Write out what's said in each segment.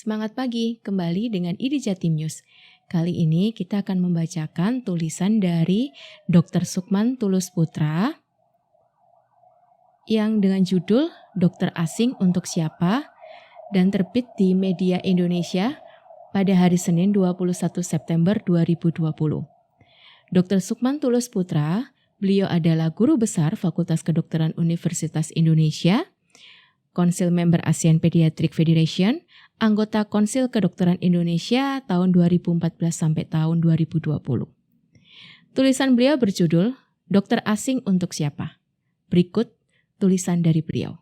Semangat pagi, kembali dengan IDI Jatim News. Kali ini kita akan membacakan tulisan dari Dr. Sukman Tulus Putra yang dengan judul Dokter Asing Untuk Siapa dan terbit di Media Indonesia pada hari Senin 21 September 2020. Dr. Sukman Tulus Putra, beliau adalah guru besar Fakultas Kedokteran Universitas Indonesia, Konsil Member ASEAN Pediatric Federation, anggota Konsil Kedokteran Indonesia tahun 2014 sampai tahun 2020. Tulisan beliau berjudul Dokter Asing Untuk Siapa? Berikut tulisan dari beliau.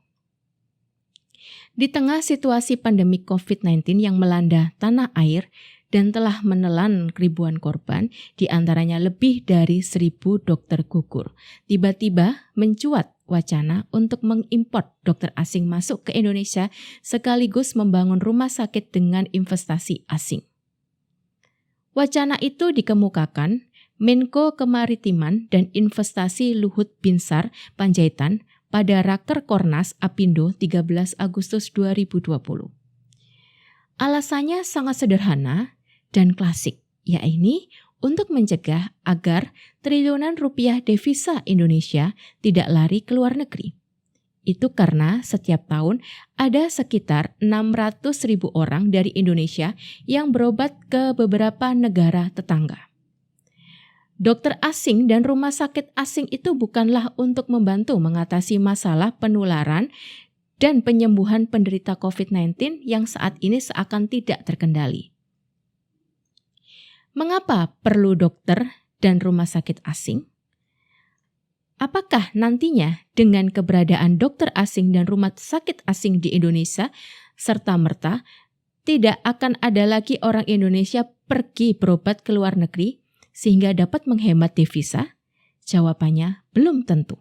Di tengah situasi pandemi COVID-19 yang melanda tanah air dan telah menelan ribuan korban, di antaranya lebih dari 1.000 dokter gugur, tiba-tiba mencuat wacana untuk mengimpor dokter asing masuk ke Indonesia sekaligus membangun rumah sakit dengan investasi asing. Wacana itu dikemukakan Menko Kemaritiman dan Investasi Luhut Binsar Panjaitan pada Raker Kornas Apindo 13 Agustus 2020. Alasannya sangat sederhana dan klasik, yaitu untuk mencegah agar triliunan rupiah devisa Indonesia tidak lari ke luar negeri. Itu karena setiap tahun ada sekitar 600.000 orang dari Indonesia yang berobat ke beberapa negara tetangga. Dokter asing dan rumah sakit asing itu bukanlah untuk membantu mengatasi masalah penularan dan penyembuhan penderita COVID-19 yang saat ini seakan tidak terkendali. Mengapa perlu dokter dan rumah sakit asing? Apakah nantinya dengan keberadaan dokter asing dan rumah sakit asing di Indonesia serta-merta tidak akan ada lagi orang Indonesia pergi berobat ke luar negeri sehingga dapat menghemat devisa? Jawabannya belum tentu.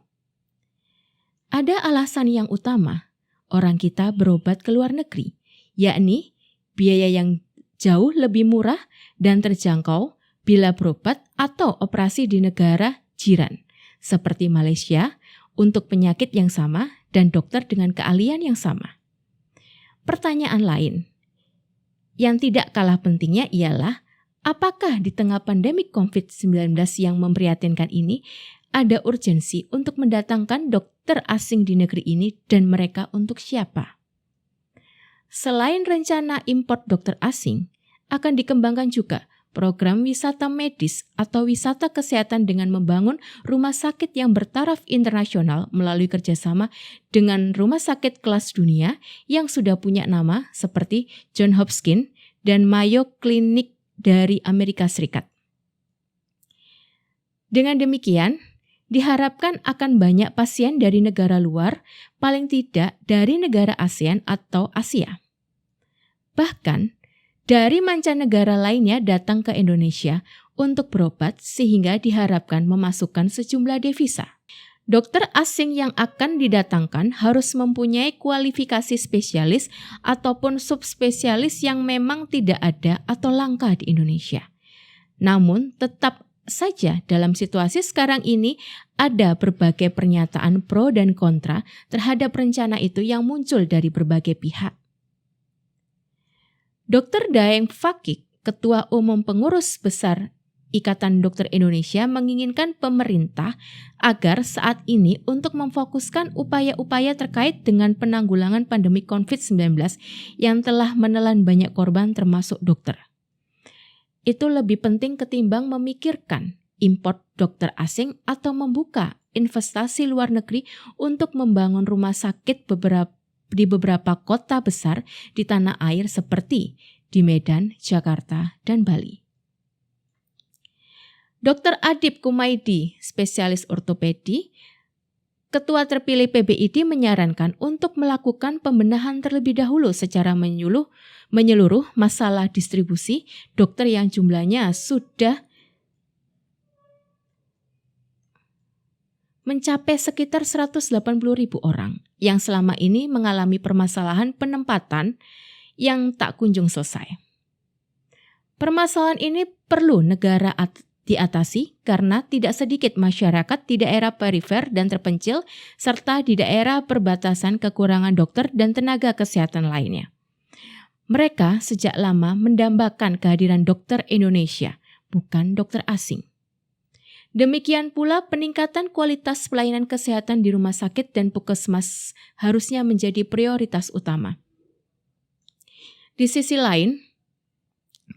Ada alasan yang utama orang kita berobat ke luar negeri, yakni biaya yang jauh lebih murah dan terjangkau bila berobat atau operasi di negara jiran, seperti Malaysia, untuk penyakit yang sama dan dokter dengan keahlian yang sama. Pertanyaan lain yang tidak kalah pentingnya ialah, apakah di tengah pandemi COVID-19 yang memprihatinkan ini, ada urgensi untuk mendatangkan dokter asing di negeri ini dan mereka untuk siapa? Selain rencana impor dokter asing, akan dikembangkan juga program wisata medis atau wisata kesehatan dengan membangun rumah sakit yang bertaraf internasional melalui kerjasama dengan rumah sakit kelas dunia yang sudah punya nama seperti Johns Hopkins dan Mayo Clinic dari Amerika Serikat. Dengan demikian, diharapkan akan banyak pasien dari negara luar, paling tidak dari negara ASEAN atau Asia. Bahkan, dari mancanegara lainnya datang ke Indonesia untuk berobat sehingga diharapkan memasukkan sejumlah devisa. Dokter asing yang akan didatangkan harus mempunyai kualifikasi spesialis ataupun subspesialis yang memang tidak ada atau langka di Indonesia. Namun tetap saja dalam situasi sekarang ini ada berbagai pernyataan pro dan kontra terhadap rencana itu yang muncul dari berbagai pihak. Dr. Daeng Fakih, Ketua Umum Pengurus Besar Ikatan Dokter Indonesia, menginginkan pemerintah agar saat ini untuk memfokuskan upaya-upaya terkait dengan penanggulangan pandemi COVID-19 yang telah menelan banyak korban termasuk dokter. Itu lebih penting ketimbang memikirkan impor dokter asing atau membuka investasi luar negeri untuk membangun rumah sakit di beberapa kota besar di tanah air seperti di Medan, Jakarta, dan Bali. Dr. Adib Kumaydi, spesialis ortopedi, Ketua terpilih PBID, menyarankan untuk melakukan pembenahan terlebih dahulu secara menyeluruh masalah distribusi dokter yang jumlahnya sudah mencapai sekitar 180.000 orang yang selama ini mengalami permasalahan penempatan yang tak kunjung selesai. Permasalahan ini perlu negara diatasi karena tidak sedikit masyarakat di daerah perifer dan terpencil serta di daerah perbatasan kekurangan dokter dan tenaga kesehatan lainnya. Mereka sejak lama mendambakan kehadiran dokter Indonesia, bukan dokter asing. Demikian pula peningkatan kualitas pelayanan kesehatan di rumah sakit dan puskesmas harusnya menjadi prioritas utama. Di sisi lain,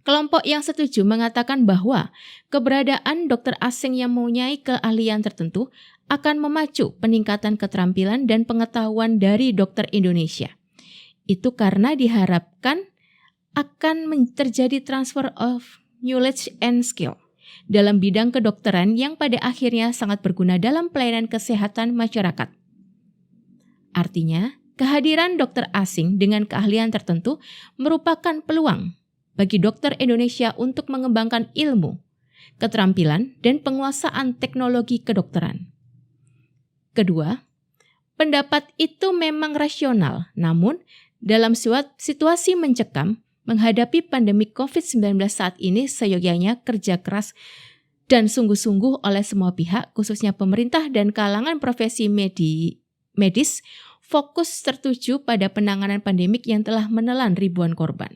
kelompok yang setuju mengatakan bahwa keberadaan dokter asing yang mempunyai keahlian tertentu akan memacu peningkatan keterampilan dan pengetahuan dari dokter Indonesia. Itu karena diharapkan akan terjadi transfer of knowledge and skill dalam bidang kedokteran yang pada akhirnya sangat berguna dalam pelayanan kesehatan masyarakat. Artinya, kehadiran dokter asing dengan keahlian tertentu merupakan peluang bagi dokter Indonesia untuk mengembangkan ilmu, keterampilan, dan penguasaan teknologi kedokteran. Kedua, pendapat itu memang rasional, namun dalam situasi mencekam, menghadapi pandemi COVID-19 saat ini seyogyanya kerja keras dan sungguh-sungguh oleh semua pihak, khususnya pemerintah dan kalangan profesi medis, fokus tertuju pada penanganan pandemik yang telah menelan ribuan korban.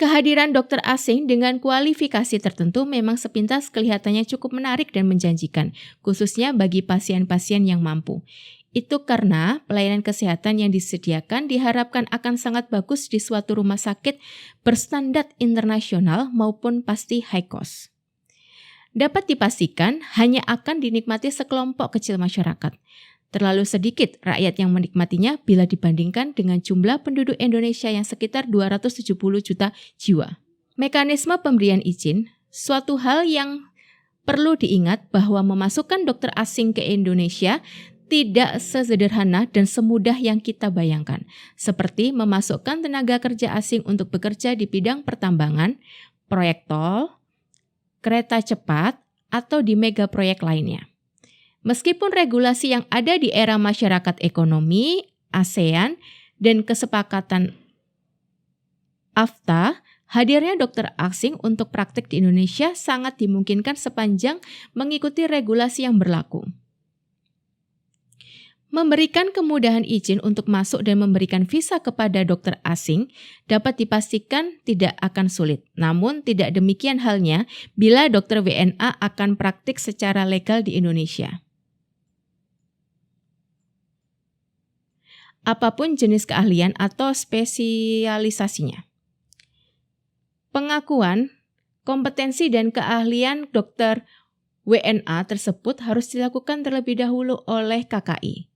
Kehadiran dokter asing dengan kualifikasi tertentu memang sepintas kelihatannya cukup menarik dan menjanjikan, khususnya bagi pasien-pasien yang mampu. Itu karena pelayanan kesehatan yang disediakan diharapkan akan sangat bagus di suatu rumah sakit berstandar internasional maupun pasti high cost. Dapat dipastikan hanya akan dinikmati sekelompok kecil masyarakat. Terlalu sedikit rakyat yang menikmatinya bila dibandingkan dengan jumlah penduduk Indonesia yang sekitar 270 juta jiwa. Mekanisme pemberian izin, suatu hal yang perlu diingat bahwa memasukkan dokter asing ke Indonesia tidak sesederhana dan semudah yang kita bayangkan, seperti memasukkan tenaga kerja asing untuk bekerja di bidang pertambangan, proyek tol, kereta cepat, atau di mega proyek lainnya. Meskipun regulasi yang ada di era masyarakat ekonomi, ASEAN, dan kesepakatan AFTA, hadirnya dokter asing untuk praktik di Indonesia sangat dimungkinkan sepanjang mengikuti regulasi yang berlaku. Memberikan kemudahan izin untuk masuk dan memberikan visa kepada dokter asing dapat dipastikan tidak akan sulit. Namun tidak demikian halnya bila dokter WNA akan praktik secara legal di Indonesia. Apapun jenis keahlian atau spesialisasinya. Pengakuan, kompetensi dan keahlian dokter WNA tersebut harus dilakukan terlebih dahulu oleh KKI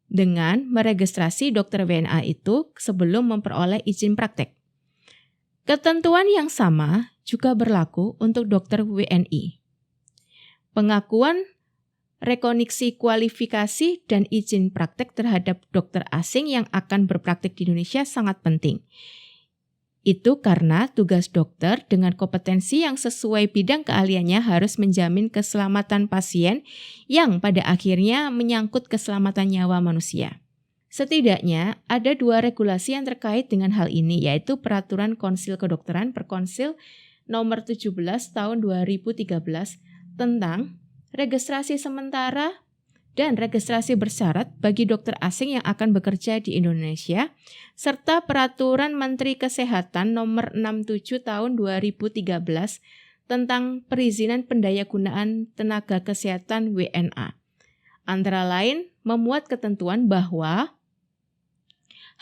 dengan meregistrasi dokter WNA itu sebelum memperoleh izin praktek. Ketentuan yang sama juga berlaku untuk dokter WNI. Pengakuan, rekognisi kualifikasi, dan izin praktek terhadap dokter asing yang akan berpraktik di Indonesia sangat penting. Itu karena tugas dokter dengan kompetensi yang sesuai bidang keahliannya harus menjamin keselamatan pasien yang pada akhirnya menyangkut keselamatan nyawa manusia. Setidaknya ada 2 regulasi yang terkait dengan hal ini, yaitu Peraturan Konsil Kedokteran Perkonsil nomor 17 tahun 2013 tentang registrasi sementara dan registrasi bersyarat bagi dokter asing yang akan bekerja di Indonesia, serta Peraturan Menteri Kesehatan Nomor 67 Tahun 2013 tentang perizinan pendayagunaan tenaga kesehatan WNA. Antara lain, memuat ketentuan bahwa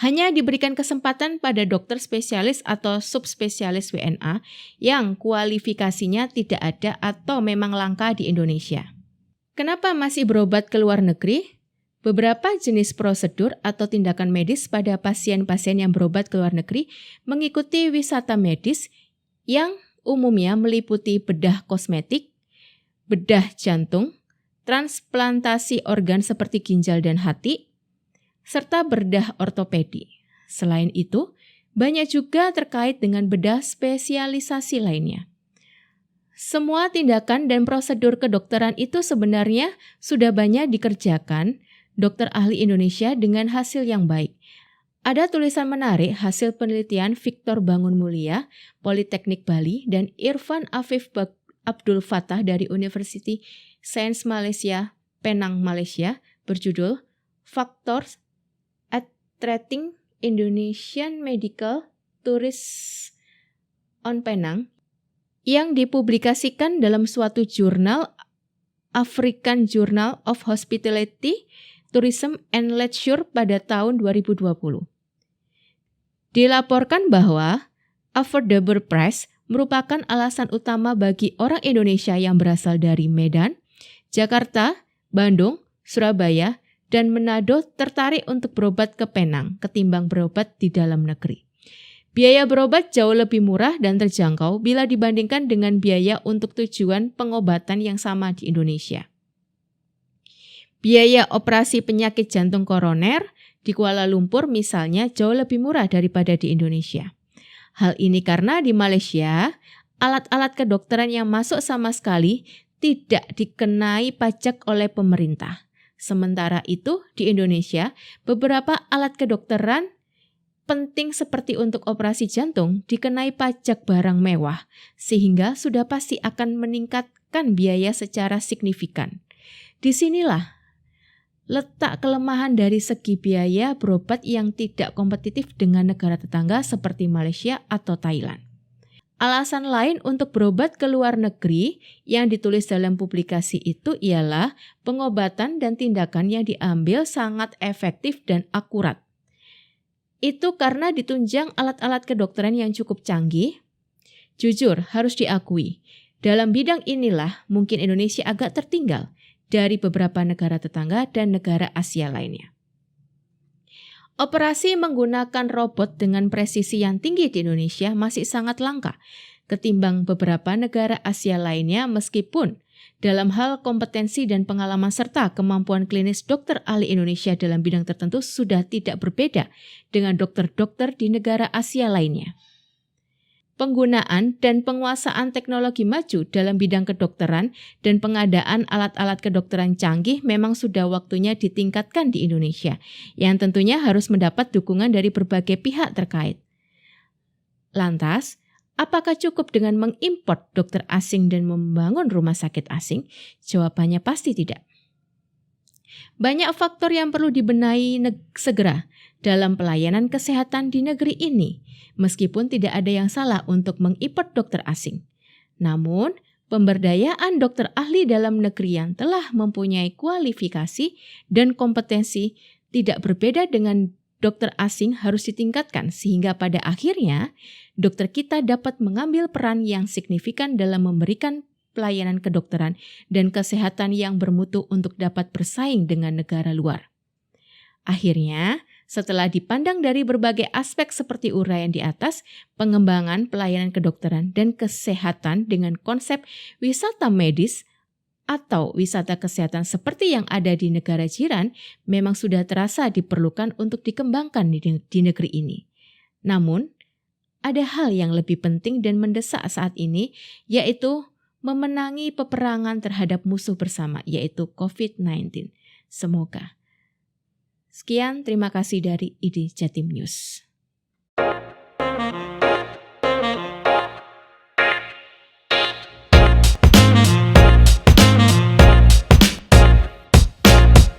hanya diberikan kesempatan pada dokter spesialis atau subspesialis WNA yang kualifikasinya tidak ada atau memang langka di Indonesia. Kenapa masih berobat ke luar negeri? Beberapa jenis prosedur atau tindakan medis pada pasien-pasien yang berobat ke luar negeri mengikuti wisata medis yang umumnya meliputi bedah kosmetik, bedah jantung, transplantasi organ seperti ginjal dan hati, serta bedah ortopedi. Selain itu, banyak juga terkait dengan bedah spesialisasi lainnya. Semua tindakan dan prosedur kedokteran itu sebenarnya sudah banyak dikerjakan dokter ahli Indonesia dengan hasil yang baik. Ada tulisan menarik hasil penelitian Victor Bangunmulia, Politeknik Bali, dan Irfan Afif Abdul Fattah dari University Science Malaysia, Penang, Malaysia, berjudul Factors at Treating Indonesian Medical Tourists on Penang yang dipublikasikan dalam suatu jurnal African Journal of Hospitality, Tourism and Leisure pada tahun 2020. Dilaporkan bahwa affordable price merupakan alasan utama bagi orang Indonesia yang berasal dari Medan, Jakarta, Bandung, Surabaya, dan Manado tertarik untuk berobat ke Penang ketimbang berobat di dalam negeri. Biaya berobat jauh lebih murah dan terjangkau bila dibandingkan dengan biaya untuk tujuan pengobatan yang sama di Indonesia. Biaya operasi penyakit jantung koroner di Kuala Lumpur misalnya jauh lebih murah daripada di Indonesia. Hal ini karena di Malaysia, alat-alat kedokteran yang masuk sama sekali tidak dikenai pajak oleh pemerintah. Sementara itu, di Indonesia, beberapa alat kedokteran penting seperti untuk operasi jantung dikenai pajak barang mewah, sehingga sudah pasti akan meningkatkan biaya secara signifikan. Disinilah letak kelemahan dari segi biaya berobat yang tidak kompetitif dengan negara tetangga seperti Malaysia atau Thailand. Alasan lain untuk berobat ke luar negeri yang ditulis dalam publikasi itu ialah pengobatan dan tindakan yang diambil sangat efektif dan akurat. Itu karena ditunjang alat-alat kedokteran yang cukup canggih. Jujur, harus diakui, dalam bidang inilah mungkin Indonesia agak tertinggal dari beberapa negara tetangga dan negara Asia lainnya. Operasi menggunakan robot dengan presisi yang tinggi di Indonesia masih sangat langka ketimbang beberapa negara Asia lainnya meskipun dalam hal kompetensi dan pengalaman serta kemampuan klinis dokter ahli Indonesia dalam bidang tertentu sudah tidak berbeda dengan dokter-dokter di negara Asia lainnya. Penggunaan dan penguasaan teknologi maju dalam bidang kedokteran dan pengadaan alat-alat kedokteran canggih memang sudah waktunya ditingkatkan di Indonesia, yang tentunya harus mendapat dukungan dari berbagai pihak terkait. Lantas, apakah cukup dengan mengimport dokter asing dan membangun rumah sakit asing? Jawabannya pasti tidak. Banyak faktor yang perlu dibenahi segera dalam pelayanan kesehatan di negeri ini, meskipun tidak ada yang salah untuk mengimport dokter asing. Namun, pemberdayaan dokter ahli dalam negeri yang telah mempunyai kualifikasi dan kompetensi tidak berbeda dengan dokter asing harus ditingkatkan sehingga pada akhirnya dokter kita dapat mengambil peran yang signifikan dalam memberikan pelayanan kedokteran dan kesehatan yang bermutu untuk dapat bersaing dengan negara luar. Akhirnya, setelah dipandang dari berbagai aspek seperti uraian di atas, pengembangan pelayanan kedokteran dan kesehatan dengan konsep wisata medis atau wisata kesehatan seperti yang ada di negara jiran memang sudah terasa diperlukan untuk dikembangkan di negeri ini. Namun, ada hal yang lebih penting dan mendesak saat ini, yaitu memenangi peperangan terhadap musuh bersama, yaitu COVID-19. Semoga. Sekian, terima kasih dari ID Jatim News.